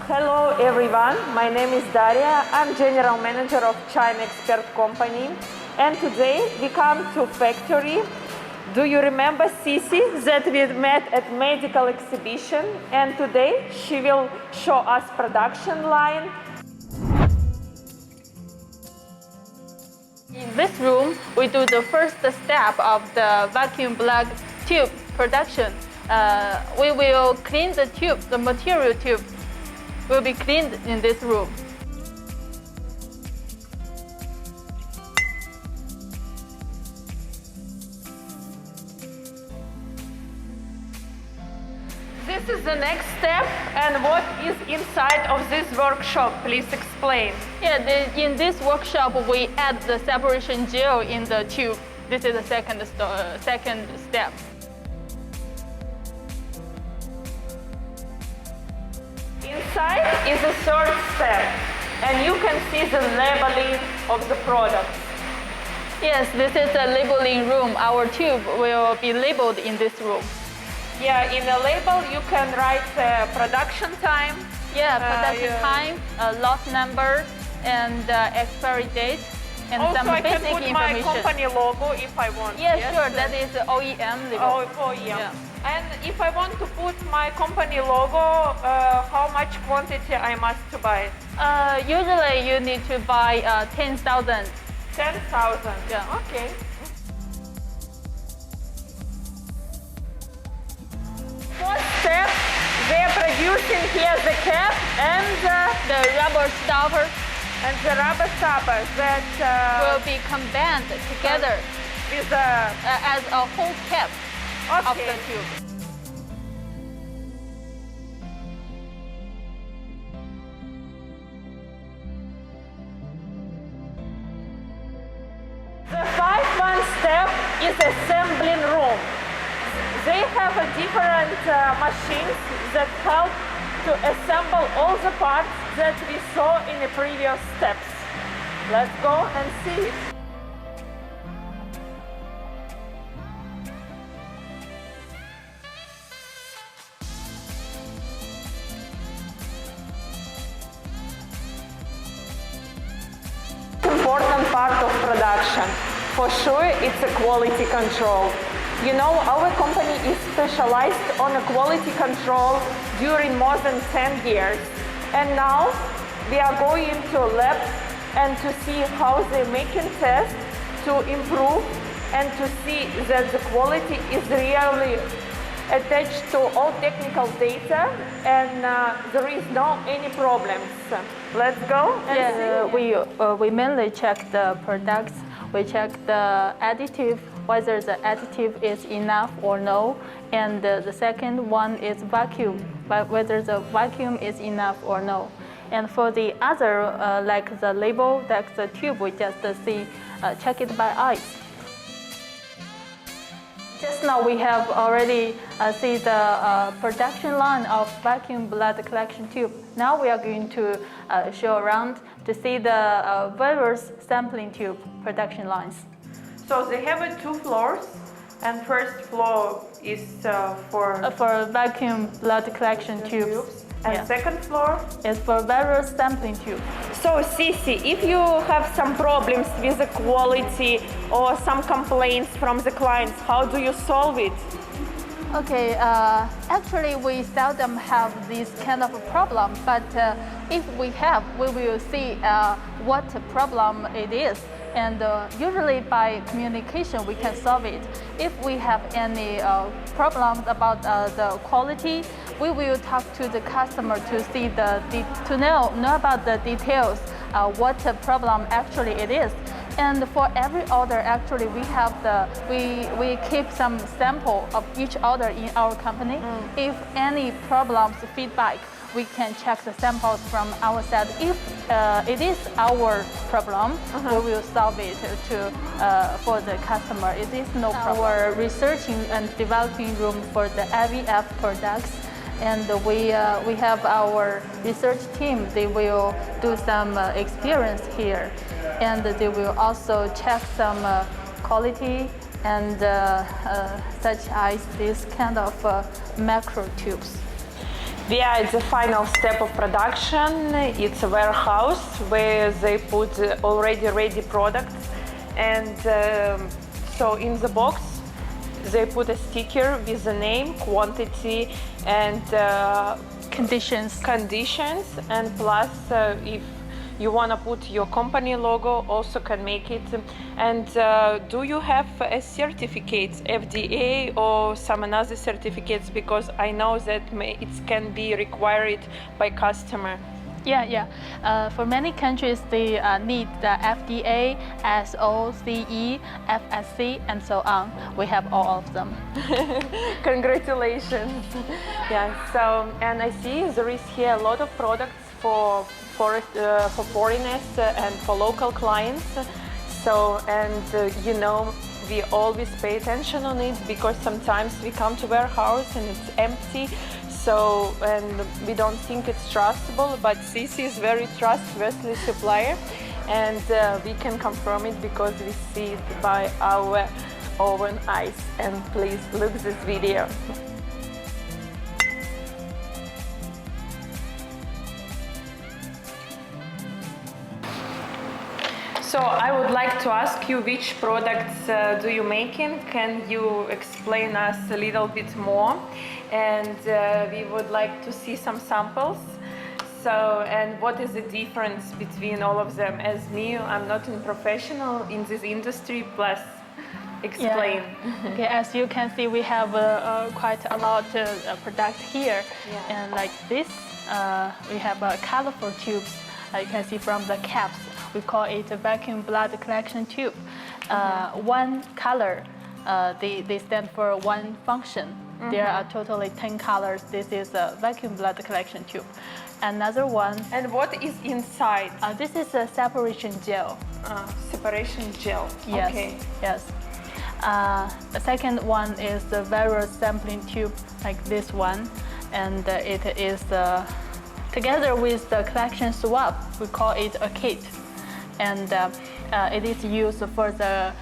Hello everyone, my name is Daria. I'm General Manager of China Expert Company. And today we come to factory. Do you remember Sisi that we met at medical exhibition? And today she will show us production line. In this room, we do the first step of the vacuum plug tube production. We will clean the tube, the material tube will be cleaned in this room. This is the next step, and what is inside of this workshop? Please explain. Yeah, in this workshop, we add the separation gel in the tube. This is the second step. Inside is the third step, and you can see the labeling of the products. Yes, this is a labeling room. Our tube will be labeled in this room. Yeah, in the label you can write production time. Yeah, production time, lot number, and expiry date, and also, some basic information. Also, I can put my company logo if I want. Yes, sure, that is the OEM label. OEM. Yeah. And if I want to put my company logo, how much quantity I must to buy? Usually you need to buy 10,000. 10,000. Yeah. Okay. First step, they are producing here the cap and the rubber stopper. And the rubber stopper that will be combined together with as a whole cap. Okay. Of the tube. The 5th step is assembling room. They have different machines that help to assemble all the parts that we saw in the previous steps. Let's go and see it. Important part of production. For sure, it's a quality control. You know, our company is specialized on a quality control during more than 10 years. And now we are going into a lab and to see how they're making tests to improve and to see that the quality is really attached to all technical data and there is no any problems. Let's go and see. We mainly check the products. We check the additive, whether the additive is enough or no. And the second one is vacuum, whether the vacuum is enough or no. And for the other, like the label, like the tube, we just check it by eyes. Just now we have already see the production line of vacuum blood collection tube. Now we are going to show around to see the various sampling tube production lines. So they have 2 floors, and first floor is for vacuum blood collection tubes. And second floor is for various sampling tubes. So Sisi, if you have some problems with the quality or some complaints from the clients, how do you solve it? Okay, actually we seldom have this kind of a problem, but if we have, we will see what problem it is. And usually by communication, we can solve it. If we have any problems about the quality, we will talk to the customer to see to know about the details, what the problem actually it is. And for every order, actually, we keep some sample of each order in our company. If any problems, feedback, we can check the samples from our side. If it is our problem, we will solve it for the customer. It is no problem. Our researching and developing room for the IVF products. And we have our research team. They will do some experience here. And they will also check some quality and such as this kind of macro tubes. We are at the final step of production. It's a warehouse where they put already ready products, and so in the box they put a sticker with the name, quantity, and Conditions. and plus if you want to put your company logo, also can make it. And do you have a certificate, FDA or some another certificates? Because I know that it can be required by customer. Yeah. For many countries, they need the FDA, SOCE, FSC, and so on. We have all of them. Congratulations. Yeah. So, and I see there is here a lot of products for foreigners and for local clients. So, and we always pay attention on it, because sometimes we come to warehouse and it's empty. So, and we don't think it's trustable, but this is very trustworthy supplier, and we can confirm it because we see it by our own eyes. And please look this video. So I would like to ask you, which products do you making? Can you explain us a little bit more? And we would like to see some samples. So, and what is the difference between all of them? As me, I'm not a professional in this industry, plus explain. Yeah. Okay, as you can see, we have quite a lot of product here. Yeah. And like this, we have colorful tubes. You can see from the caps. We call it a vacuum blood collection tube. One color, they stand for one function. There are totally 10 colors. This is a vacuum blood collection tube. Another one. And what is inside? This is a separation gel. Separation gel. Yes. Okay. Yes. The second one is the various sampling tube, like this one, and it is together with the collection swab. We call it a kit, and it is used for the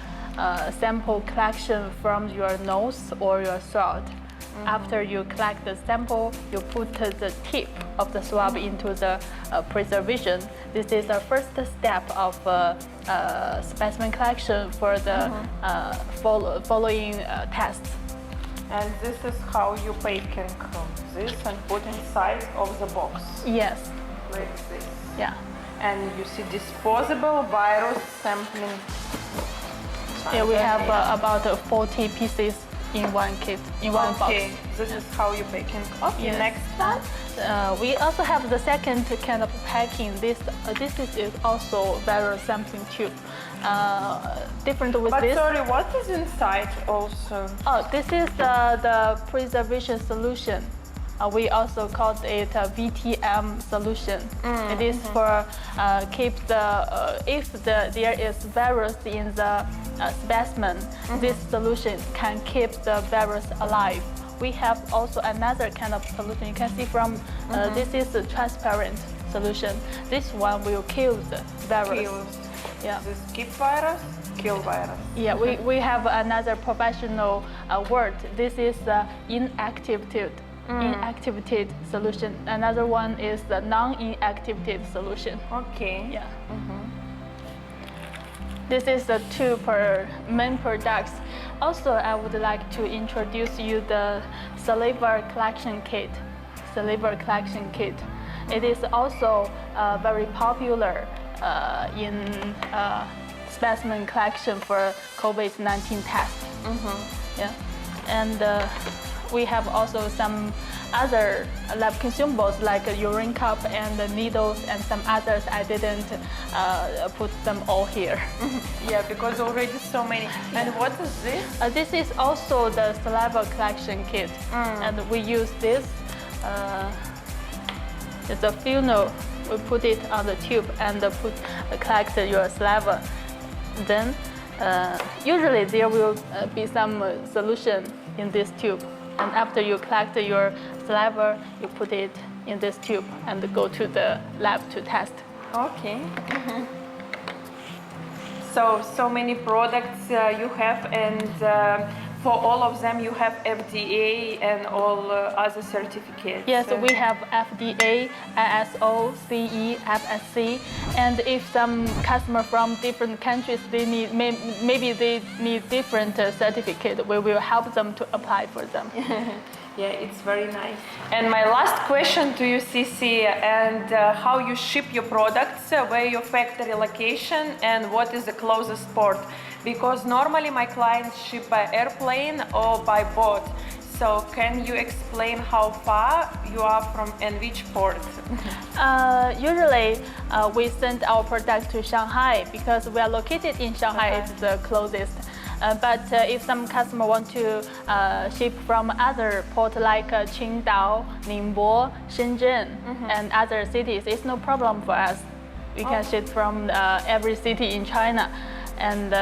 sample collection from your nose or your throat. After you collect the sample, you put the tip of the swab into the preservation. This is the first step of specimen collection for the following tests. And this is how you packing this and put inside of the box. Yes. Like this. Yeah. And you see disposable virus sampling. Yeah, we have about 40 pieces in one kit, in one box. Okay, this is how you packing. Okay, Yes. next one. We also have the second kind of packing. This is also various sampling tube. Different with But this. sorry, what is inside also? Oh, this is the preservation solution. We also call it a VTM solution. It is for keep the if there is virus in the specimen, this solution can keep the virus alive. We have also another kind of solution. You can see from this is a transparent solution. This one will kill the virus. Kills. Yeah. This keep virus, kill virus. Yeah, we have another professional word. This is inactivated solution. Another one is the non-inactivated solution. Okay. Yeah. This is the two main products. Also, I would like to introduce you the saliva collection kit. It is also very popular in specimen collection for COVID-19 test. Yeah, and we have also some other lab consumables like a urine cup and the needles and some others. I didn't put them all here. Yeah, because already so many. And what is this? This is also the saliva collection kit, and we use this. It's a funnel. We put it on the tube and collect your saliva. Then, usually there will be some solution in this tube. And after you collect your saliva, you put it in this tube and go to the lab to test. Okay. So many products you have, and For all of them, you have FDA and all other certificates. Yes, we have FDA, ISO, CE, FSC, and if some customer from different countries, they need maybe they need different certificate, we will help them to apply for them. Yeah, it's very nice. And my last question to you, Cici, and how you ship your products, where your factory location, and what is the closest port? Because normally my clients ship by airplane or by boat. So can you explain how far you are from and which port? Usually, we send our product to Shanghai because we are located in Shanghai. Okay. It's the closest. But if some customer want to ship from other port like Qingdao, Ningbo, Shenzhen, and other cities, it's no problem for us. We can ship from every city in China. And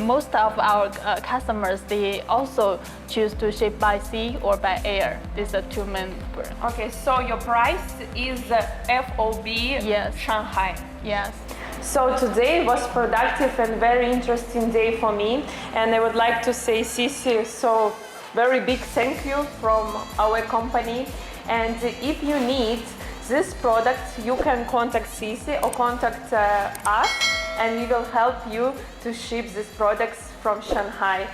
most of our customers, they also choose to ship by sea or by air. These are two main. Okay, so your price is FOB Yes. Shanghai. Yes. So today was productive and very interesting day for me, and I would like to say, Cici, so very big thank you from our company. And if you need this product, you can contact Cici or contact us, and we will help you to ship these products from Shanghai.